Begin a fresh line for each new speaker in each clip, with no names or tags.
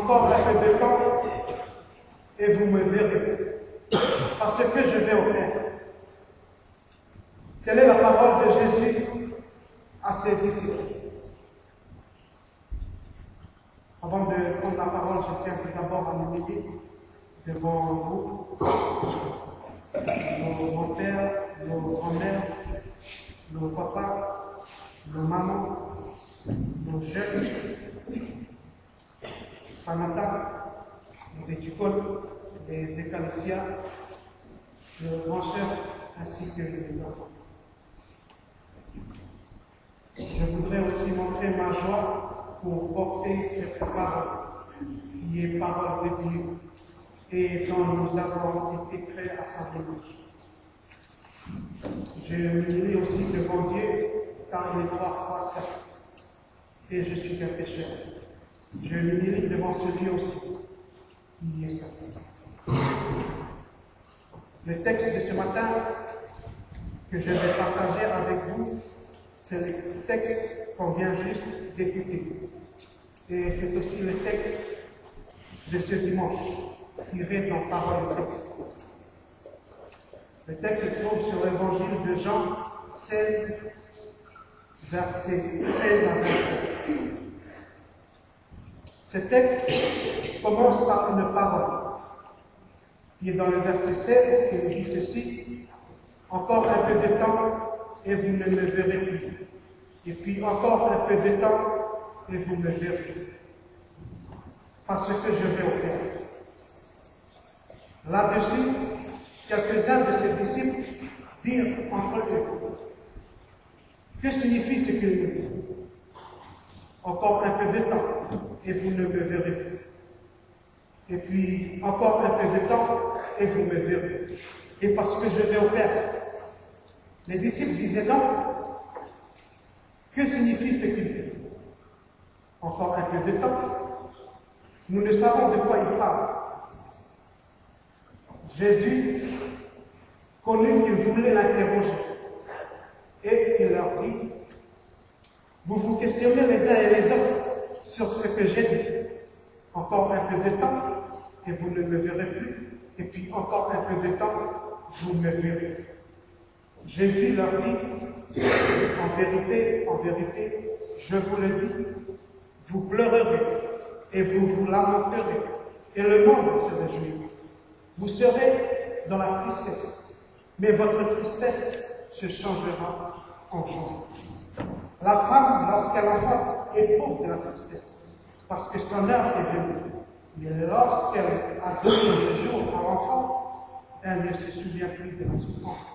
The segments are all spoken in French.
encore un peu de temps et vous me verrez, parce que je vais au Père. Quelle est la parole de Jésus à ses disciples? Avant de prendre la parole, je tiens tout d'abord à m'humilier devant vous, nos pères, nos grands-mères, nos papas, nos mamans, nos jeunes, Panata, les Ducoles, les Écalicias, le grand chef, ainsi que les enfants. Je voudrais aussi montrer ma joie pour porter cette parole, qui est parole de Dieu, et dont nous avons été créés à sa image. Je m'humilie aussi devant Dieu, car il est 3 fois saint, et je suis un pécheur. Je m'humilie devant celui aussi, qui est saint. Le texte de ce matin que je vais partager avec vous, c'est le texte qu'on vient juste d'écouter. Et c'est aussi le texte de ce dimanche, tiré dans Parole et texte. Le texte se trouve sur l'évangile de Jean 16, versets 16 à 27. Ce texte commence par une parole qui est dans le verset 16, qui dit ceci: encore un peu de temps et vous ne me verrez plus. Et puis encore un peu de temps et vous me verrez. Parce que je vais au Père. Là-dessus, quelques-uns de ses disciples dirent entre eux: que signifie ce qu'il nous dit? Encore un peu de temps et vous ne me verrez plus. Et puis encore un peu de temps et vous me verrez. Et parce que je vais au Père. Les disciples disaient donc: que signifie ce qu'il dit? Encore un peu de temps. Nous ne savons de quoi il parle. Jésus connut qu'ils voulaient l'interroger. Et il leur dit: vous vous questionnez les uns et les autres sur ce que j'ai dit. Encore un peu de temps et vous ne me verrez plus. Et puis encore un peu de temps, vous me verrez. Jésus leur dit: en vérité, je vous le dis, vous pleurerez et vous vous lamenterez, et le monde se réjouira. Vous serez dans la tristesse, mais votre tristesse se changera en joie. La femme, lorsqu'elle enfante, éprouve de la tristesse, parce que son heure est venue. Mais lorsqu'elle a donné le jour à l'enfant, elle ne se souvient plus de la souffrance,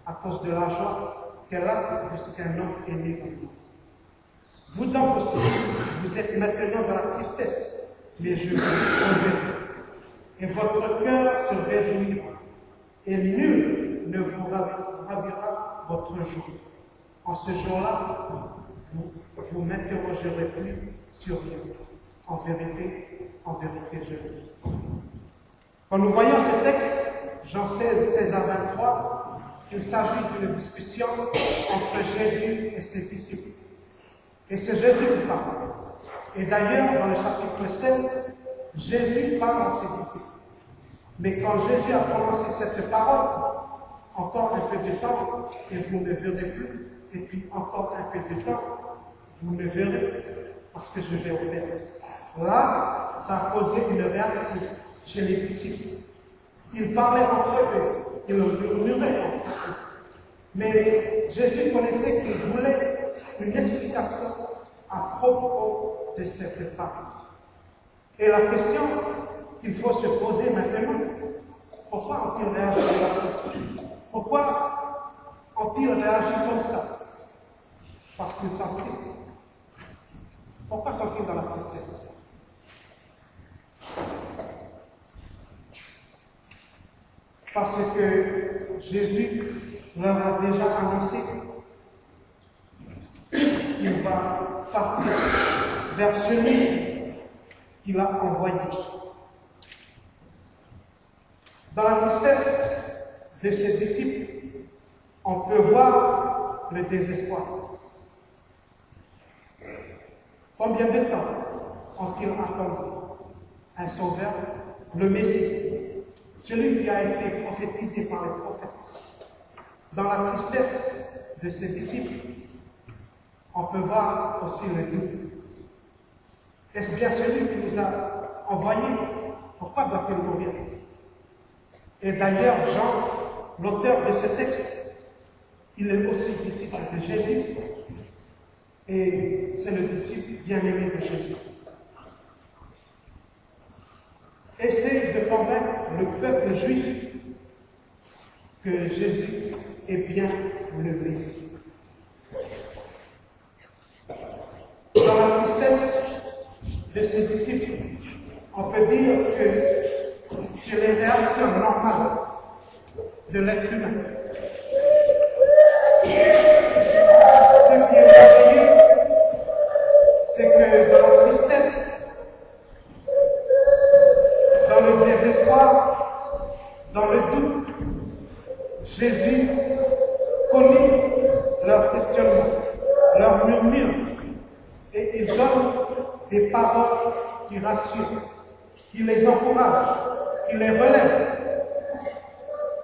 à cause de la joie qu'elle a de ce qu'un homme est né comme nous. Vous donc aussi, vous êtes maintenant dans la tristesse, mais je vous converrai. Et votre cœur se réjouira, et nul ne vous ravira votre jour. En ce jour-là, vous m'interrogerez plus sur Dieu. En vérité, je le dis. Quand nous voyons ce texte, Jean 16, 16 à 23, il s'agit d'une discussion entre Jésus et ses disciples. Et c'est Jésus qui parle. Et d'ailleurs, dans le chapitre 7, Jésus parle à ses disciples. Mais quand Jésus a prononcé cette parole, encore un peu de temps, et vous ne verrez plus, et puis encore un peu de temps, vous me verrez, parce que je vais au Père. Là, ça a causé une réaction chez les disciples. Ils parlaient entre eux, ils murmuraient entre eux. Mais Jésus connaissait qu'ils voulaient une explication à propos de cette parole. Et la question qu'il faut se poser maintenant, pourquoi ont-ils réagi de la sorte? Pourquoi ont-ils réagi comme ça? Parce qu'ils sont tristes. Pourquoi sont-ils dans la tristesse? Parce que Jésus leur a déjà annoncé qu'il va partir vers celui qu'il a envoyé. Dans la tristesse de ses disciples, on peut voir le désespoir. Combien de temps ont-ils attendu? un sauveur, le Messie, celui qui a été prophétisé par les prophètes. Dans la tristesse de ses disciples, on peut voir aussi le doute. Est-ce bien celui qui nous a envoyés? Pourquoi doit-il mourir? Et d'ailleurs, Jean, l'auteur de ce texte, il est aussi disciple de Jésus, et c'est le disciple bien-aimé de Jésus. Essaye de convaincre le peuple juif que Jésus est bien le Messie. Dans la tristesse de ses disciples, on peut dire que c'est les réactions normales de l'être humain. Ce qui est merveilleux, c'est que dans la tristesse, dans le désespoir, dans le doute, Jésus connaît leurs questionnements, leurs murmures, et il donne des paroles qui rassurent, qui les encouragent, qui les relèvent.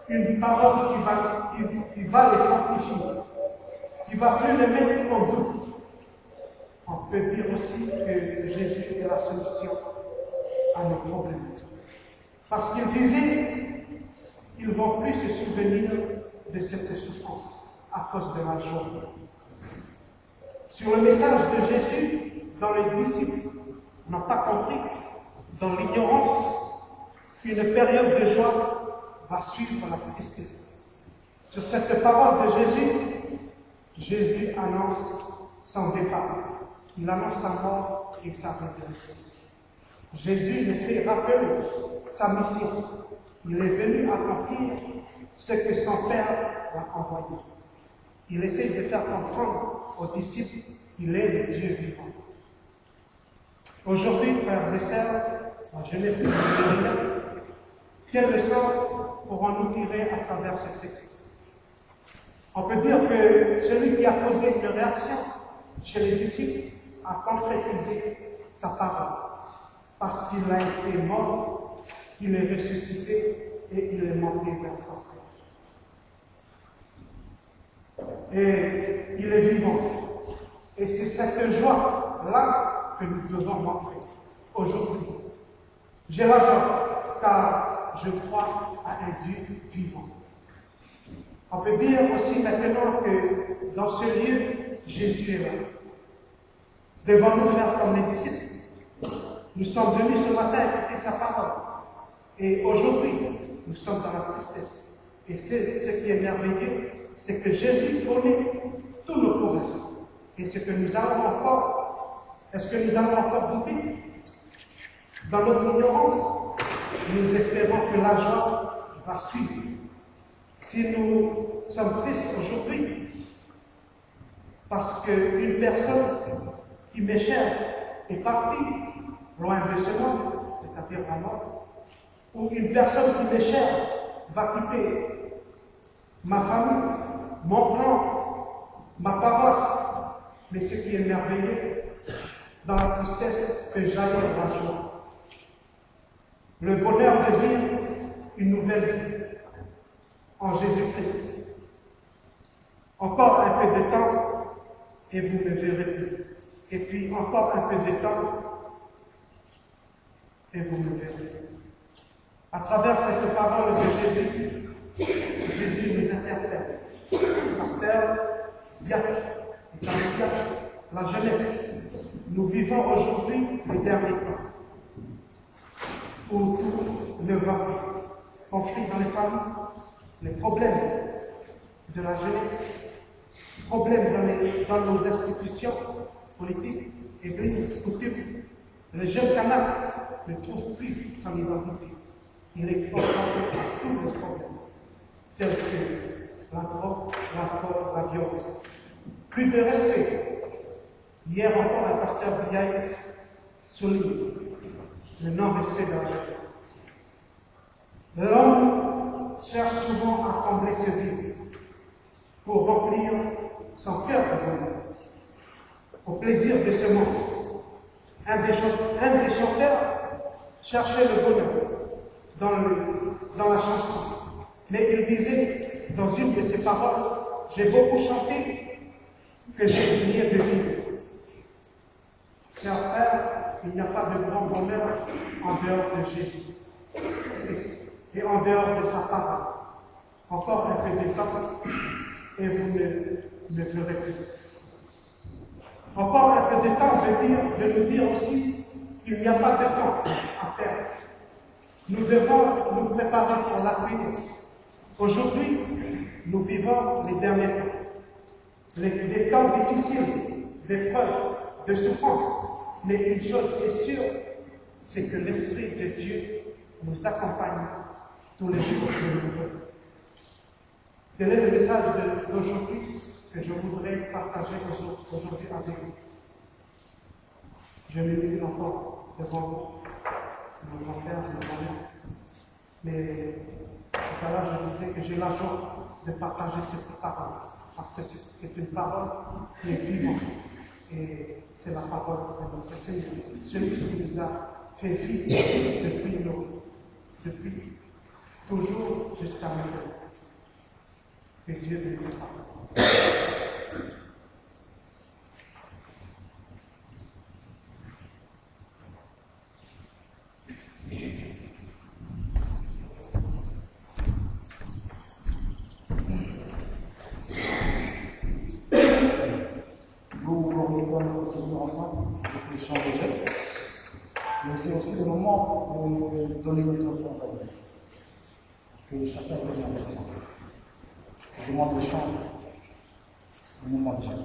Une parole qui va les fortifier, qui ne va plus les mettre en doute. On peut dire aussi que Jésus est la solution à nos problèmes. Parce qu'il disait, ils ne vont plus se souvenir de cette souffrance à cause de la joie. Sur le message de Jésus, dans les disciples n'ont pas compris, dans l'ignorance, qu'une période de joie va suivre la tristesse. Sur cette parole de Jésus, Jésus annonce son départ. Il annonce sa mort et sa résurrection. Jésus nous fait rappeler sa mission. Il est venu accomplir ce que son Père l'a envoyé. Il essaie de faire comprendre aux disciples qu'il est le Dieu vivant. Aujourd'hui, frères et sœurs, la jeunesse de l'Église, quelle leçon pourrons-nous tirer à travers ce texte? On peut dire que celui qui a causé une réaction chez les disciples a concrétisé sa parole, parce qu'il a été mort, il est ressuscité et il est monté vers son Père. Et il est vivant. Et c'est cette joie-là que nous devons montrer aujourd'hui. J'ai la joie, car je crois à un Dieu vivant. On peut dire aussi maintenant que dans ce lieu, Jésus est là. Devons-nous faire comme les disciples? Nous sommes venus ce matin écouter sa parole. Et aujourd'hui, nous sommes dans la tristesse. Et c'est ce qui est merveilleux, c'est que Jésus connaît tous nos problèmes. Et ce que nous allons encore, est-ce que nous allons encore douter? Dans notre ignorance, nous espérons que la joie va suivre. Si nous sommes tristes aujourd'hui, parce qu'une personne qui m'est chère est partie loin de ce monde, c'est-à-dire la mort, ou une personne qui m'est chère va quitter ma famille, mon clan, ma paroisse. Mais ce qui est merveilleux, dans la tristesse, peut jaillir la joie. Le bonheur de vivre une nouvelle vie en Jésus-Christ. Encore un peu de temps et vous me verrez plus. Et puis encore un peu de temps et vous me verrez. À travers cette parole de Jésus, Jésus nous interpelle. Pasteur, diacre, ecclésiaste, la jeunesse, nous vivons aujourd'hui les derniers temps où tout ne va plus. Conflits dans les familles, les problèmes de la jeunesse, problèmes dans nos institutions politiques, églises, coutumes. Les jeunes Kanaks ne trouvent plus son identité. Il est confronté à tous les problèmes, tels que la drogue, l'alcool, la violence. Plus de respect. Hier encore, un pasteur Biaï souligne le non-respect de la jeunesse. L'homme cherche souvent à combler ce vide pour remplir son cœur de bonheur, au plaisir de ce monde. Un des chanteurs cherchait le bonheur dans la chanson. Mais il disait dans une de ses paroles, j'ai beaucoup chanté que j'ai oublié de vivre. Chers frères, il n'y a pas de grand bonheur en dehors de Jésus Christ et en dehors de sa parole. Encore un peu de temps et vous ne le ferez plus. Encore un peu de temps de nous dire aussi qu'il n'y a pas de temps à perdre. Nous devons nous préparer pour la prière. Aujourd'hui, nous vivons les derniers temps. Des temps difficiles, d'épreuves, de souffrances. Mais une chose est sûre, c'est que l'Esprit de Dieu nous accompagne tous les jours que nous voulons. Quel est le message d'aujourd'hui que je voudrais partager aujourd'hui avec vous? Je m'étais encore devant mon grand-père, mon grand-mère. Mais tout à l'heure, je disais que j'ai la joie de partager cette parole. Parce que c'est une parole qui est vivante. Et c'est la parole de notre Seigneur. Celui qui nous a fait vivre depuis toujours jusqu'à maintenant. Que Dieu nous parle.
Nous glorifions notre Seigneur ensemble, les chants déjà. Mais c'est aussi le moment où nous devons donner notre offrande. Que chacun donne la version. Le moment de chant, le moment de chant.